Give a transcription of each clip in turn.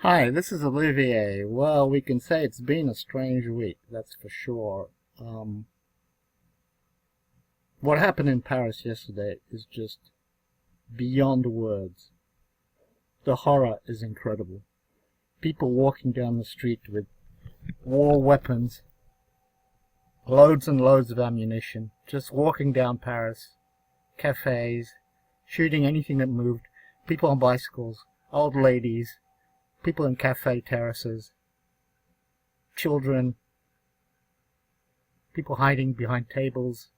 Hi, this is Olivier. Well, we can say it's been a strange week, that's for sure. What happened in Paris yesterday is just beyond words. The horror is incredible. People walking down the street with war weapons, loads and loads of ammunition, just walking down Paris, cafes, shooting anything that moved, people on bicycles, old ladies, people in cafe terraces, children, people hiding behind tables.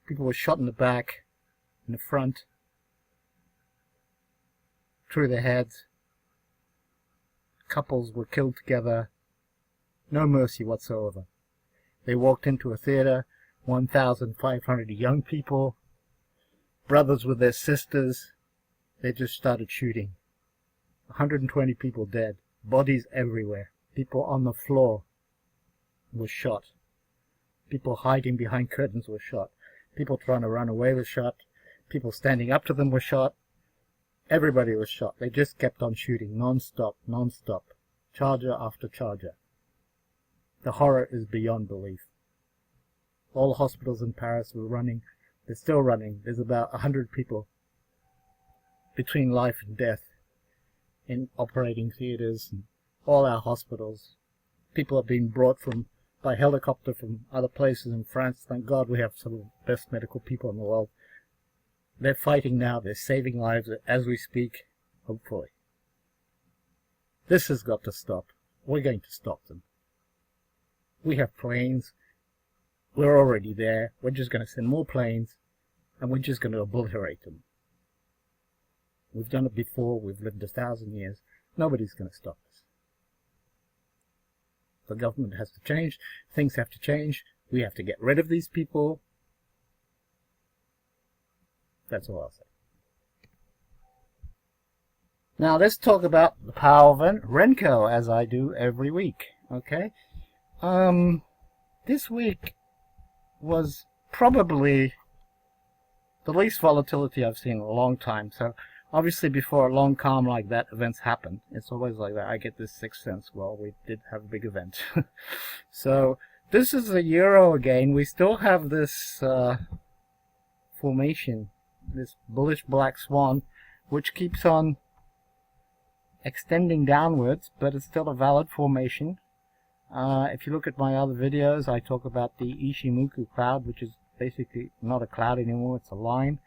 People were shot in the back, in the front, through their heads. Couples were killed together. No mercy whatsoever. They walked into a theater, 1,500 young people, brothers with their sisters. They just started shooting. 120 people dead, bodies everywhere. People on the floor were shot. People hiding behind curtains were shot. People trying to run away were shot. People standing up to them were shot. Everybody was shot. They just kept on shooting, non-stop, non-stop. Charger after charger. The horror is beyond belief. All hospitals in Paris were running. They're still running. There's about 100 people between life and death in operating theaters and all our hospitals. People are being brought by helicopter from other places in France. Thank God we have some of the best medical people in the world. They're fighting now. They're saving lives as we speak, hopefully. This has got to stop. We're going to stop them. We have planes. We're already there. We're just going to send more planes, and we're just going to obliterate them. We've done it before. We've lived 1,000 years. Nobody's going to stop us. The government has to change. Things have to change. We have to get rid of these people. That's all I'll say. Now let's talk about the power of RENKO, as I do every week. Okay? This week was probably the least volatility I've seen in a long time. So obviously, before a long calm like that, events happen. It's always like that. I get this sixth sense. Well, we did have a big event. So this is the euro again. We still have this formation, this bullish black swan, which keeps on extending downwards, but it's still a valid formation. If you look at my other videos, I talk about the Ishimoku cloud, which is basically not a cloud anymore. It's a line.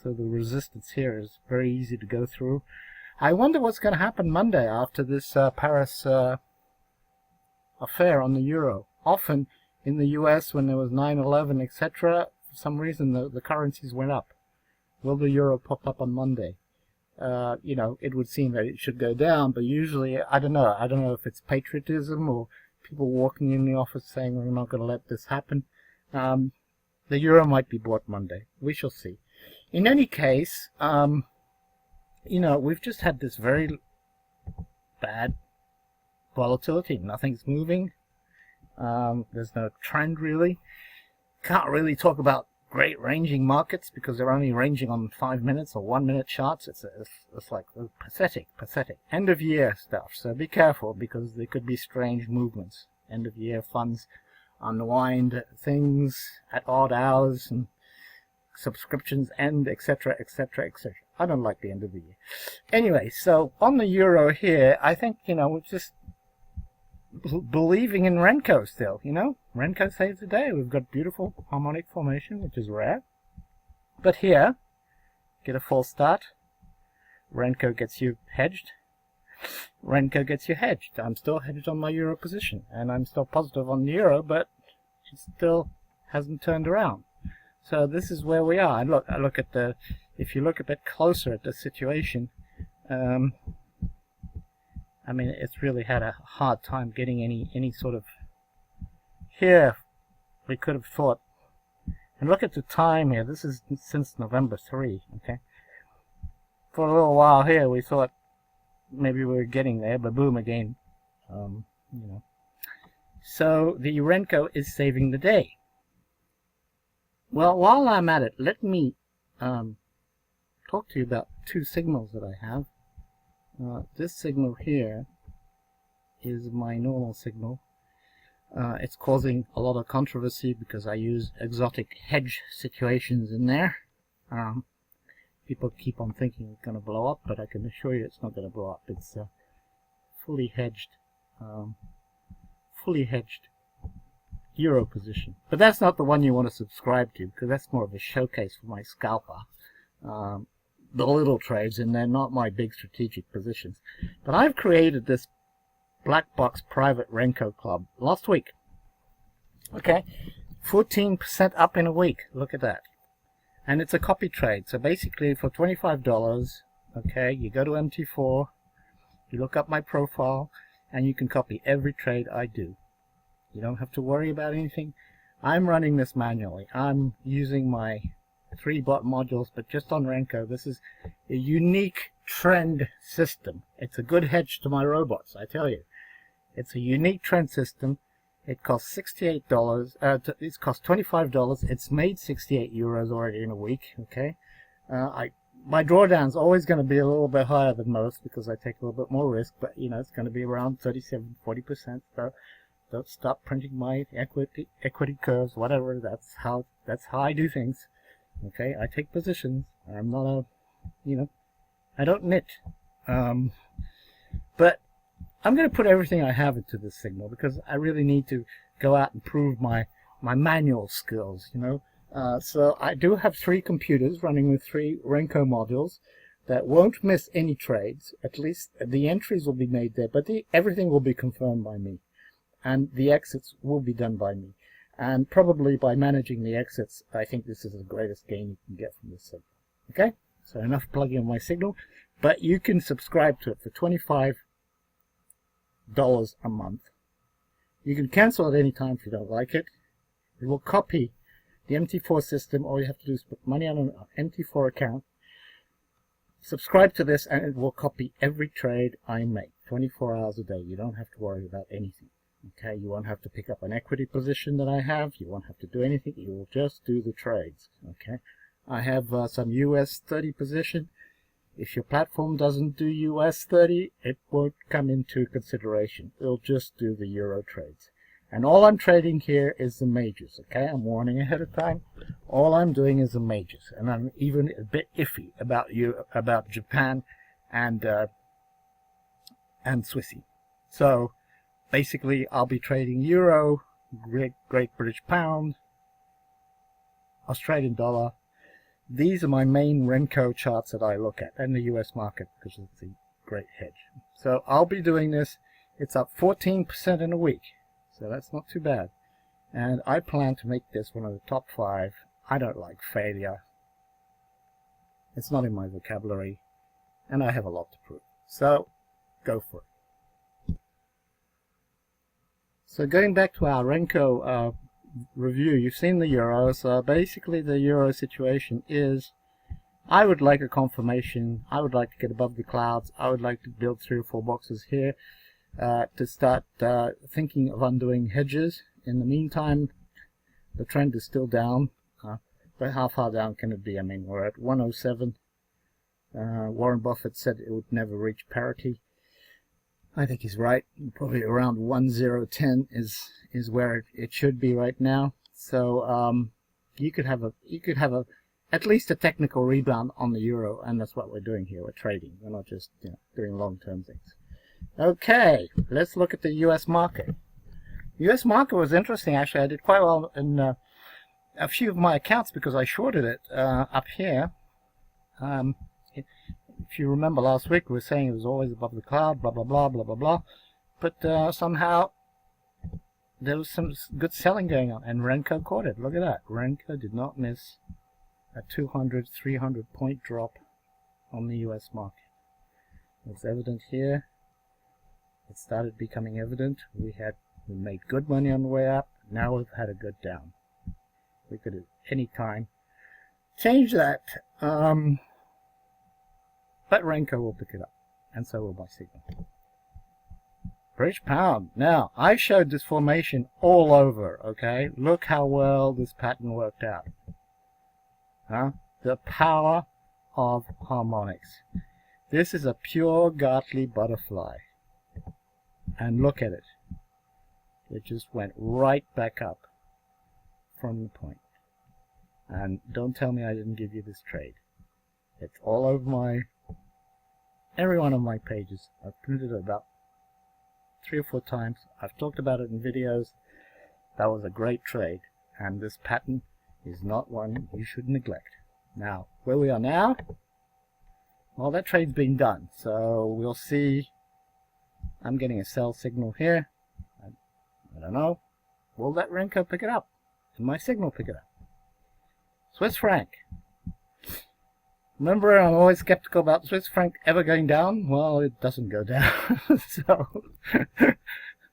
So the resistance here is very easy to go through. I wonder what's going to happen Monday after this Paris affair on the euro. Often in the US, when there was 9/11, etc., for some reason the currencies went up. Will the euro pop up on Monday? It would seem that it should go down, but usually, I don't know. I don't know if it's patriotism or people walking in the office saying we're not going to let this happen. The euro might be bought Monday. We shall see. In any case, we've just had this very bad volatility. Nothing's moving. There's no trend, really. Can't really talk about great ranging markets because they're only ranging on 5 minutes or 1 minute charts. It's like pathetic. End of year stuff. So be careful because there could be strange movements. End of year funds unwind things at odd hours and subscriptions end, etc., etc., etc. I don't like the end of the year. Anyway, so on the euro here, I think, we're just believing in RENKO still, RENKO saves the day. We've got beautiful harmonic formation, which is rare. But here, get a false start. RENKO gets you hedged. RENKO gets you hedged. I'm still hedged on my euro position, and I'm still positive on the euro, but it still hasn't turned around. So this is where we are. And look, if you look a bit closer at the situation, it's really had a hard time getting any sort of, here we could have thought, and look at the time here, this is since November 3, okay? For a little while here we thought maybe we were getting there, but boom again, So the RENKO is saving the day. Well, while I'm at it, let me talk to you about two signals that I have. This signal here is my normal signal. It's causing a lot of controversy because I use exotic hedge situations in there. People keep on thinking it's going to blow up, but I can assure you it's not going to blow up. It's fully hedged euro position. But that's not the one you want to subscribe to, because that's more of a showcase for my scalper. The little trades, and they're not my big strategic positions. But I've created this black box private RENKO club last week. Okay, 14% up in a week. Look at that. And it's a copy trade. So basically for $25, okay, you go to MT4, you look up my profile, and you can copy every trade I do. You don't have to worry about anything. I'm running this manually. I'm using my 3 bot modules, but just on RENKO. This is a unique trend system. It's a good hedge to my robots, I tell you. It's a unique trend system. It costs $68. It costs $25. It's made 68 euros already in a week. Okay, my drawdown's always going to be a little bit higher than most because I take a little bit more risk. But you know, it's going to be around 37–40%. So don't stop printing my equity curves. Whatever. That's how I do things. Okay, I take positions. I'm not a, I don't knit. But I'm going to put everything I have into this signal because I really need to go out and prove my manual skills, So I do have 3 computers running with 3 RENKO modules that won't miss any trades. At least the entries will be made there, but everything will be confirmed by me. And the exits will be done by me. And probably by managing the exits, I think this is the greatest gain you can get from this signal. Okay? So enough plugging on my signal. But you can subscribe to it for $25 a month. You can cancel at any time if you don't like it. It will copy the MT4 system. All you have to do is put money on an MT4 account. Subscribe to this and it will copy every trade I make 24 hours a day. You don't have to worry about anything. Okay, you won't have to pick up an equity position that I have. You won't have to do anything. You will just do the trades. Okay, I have some US 30 position. If your platform doesn't do US 30, it won't come into consideration. It'll just do the euro trades. And all I'm trading here is the majors. Okay, I'm warning ahead of time. All I'm doing is the majors, and I'm even a bit iffy about Japan and Swissy. So basically, I'll be trading euro, Great British Pound, Australian dollar. These are my main RENKO charts that I look at, and the US market because it's a great hedge. So I'll be doing this. It's up 14% in a week, so that's not too bad. And I plan to make this one of the top 5. I don't like failure. It's not in my vocabulary, and I have a lot to prove. So go for it. So going back to our RENKO review, you've seen the euro. So basically the euro situation is, I would like a confirmation. I would like to get above the clouds. I would like to build 3 or 4 boxes here to start thinking of undoing hedges. In the meantime, the trend is still down. But how far down can it be? I mean, we're at 107. Warren Buffett said it would never reach parity. I think he's right. Probably around 1010 is where it should be right now. So you could have at least a technical rebound on the euro, and that's what we're doing here. We're trading. We're not just doing long-term things. Okay, let's look at the U.S. market. The U.S. market was interesting, actually. I did quite well in a few of my accounts because I shorted it up here. If you remember last week, we were saying it was always above the cloud, blah, blah, blah, blah, blah, blah. But somehow there was some good selling going on, and RENKO caught it. Look at that. RENKO did not miss a 200, 300 point drop on the U.S. market. It's evident here. It started becoming evident. We made good money on the way up. Now we've had a good down. We could at any time change that. But RENKO will pick it up, and so will my signal. British pound. Now, I showed this formation all over, okay? Look how well this pattern worked out. The power of harmonics. This is a pure Gartley butterfly. And look at it. It just went right back up from the point. And don't tell me I didn't give you this trade. It's all over every one of my pages. I've printed it about 3 or 4 times. I've talked about it in videos. That was a great trade. And this pattern is not one you should neglect. Now, where we are now, well, that trade's been done. So we'll see. I'm getting a sell signal here. I don't know. Will that RENKO pick it up? Can my signal pick it up? Swiss franc. Remember, I'm always skeptical about Swiss franc ever going down. Well, it doesn't go down. So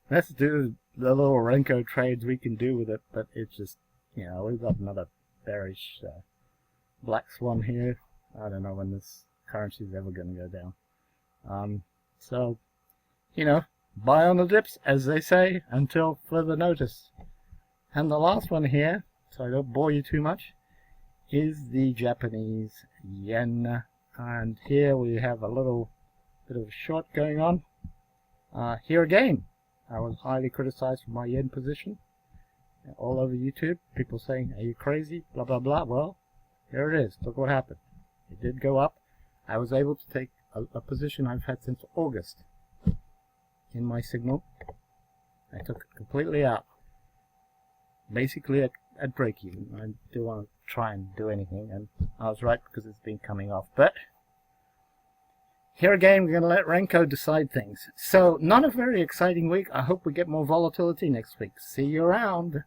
let's do the little RENKO trades we can do with it. But it's just, you know, we've got another bearish black swan here. I don't know when this currency is ever going to go down. So, you know, buy on the dips, as they say, until further notice. And the last one here, so I don't bore you too much, is the Japanese yen. And here we have a little bit of a short going on. Here again, I was highly criticized for my yen position. All over YouTube, people saying, are you crazy? Blah, blah, blah. Well, here it is. Look what happened. It did go up. I was able to take a position I've had since August in my signal. I took it completely out. Basically at break even. I do want to try and do anything, and I was right because it's been coming off. But here again, we're going to let RENKO decide things. So, not a very exciting week. I hope we get more volatility next week. See you around.